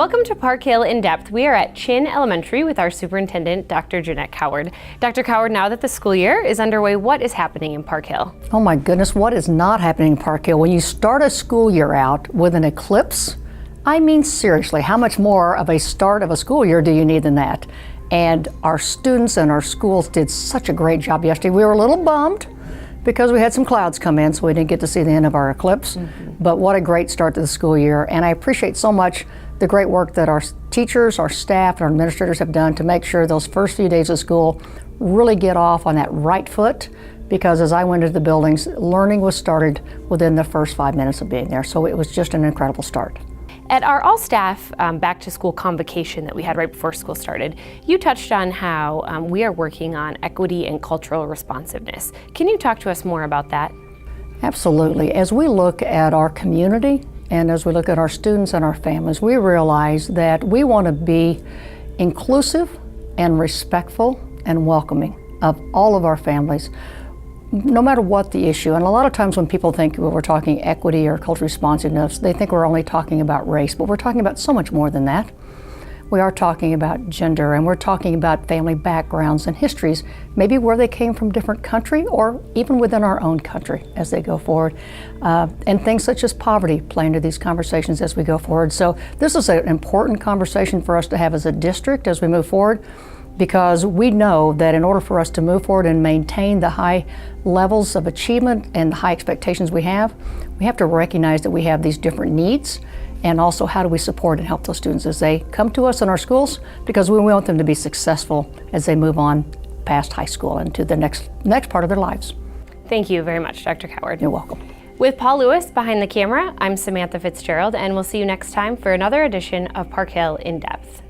Welcome to Park Hill In Depth. We are at Chin Elementary with our Superintendent Dr. Jeanette Cowherd. Dr. Cowherd, now that the school year is underway, what is happening in Park Hill? Oh my goodness, what is not happening in Park Hill? When you start a school year out with an eclipse, I mean seriously, how much more of a start of a school year do you need than that? And our students and our schools did such a great job yesterday. We were a little bummed because we had some clouds come in, so we didn't get to see the end of our eclipse. But what a great start to the school year. And I appreciate so much the great work that our teachers, our staff, and our administrators have done to make sure those first few days of school really get off on that right foot, because as I went into the buildings, learning was started within the first 5 minutes of being there. So it was just an incredible start. At our all-staff back-to-school convocation that we had right before school started, you touched on how we are working on equity and cultural responsiveness. Can you talk to us more about that? Absolutely. As we look at our community and as we look at our students and our families, we realize that we want to be inclusive and respectful and welcoming of all of our families, no matter what the issue. And a lot of times when people think we're talking equity or cultural responsiveness, they think we're only talking about race, but we're talking about so much more than that. We are talking about gender, and we're talking about family backgrounds and histories, maybe where they came from different country or even within our own country as they go forward. And things such as poverty play into these conversations as we go forward. So this is an important conversation for us to have as a district as we move forward, because we know that in order for us to move forward and maintain the high levels of achievement and the high expectations we have to recognize that we have these different needs, and also how do we support and help those students as they come to us in our schools, because we want them to be successful as they move on past high school and to the next part of their lives. Thank you very much, Dr. Cowherd. You're welcome. With Paul Lewis behind the camera, I'm Samantha Fitzgerald, and we'll see you next time for another edition of Park Hill In Depth.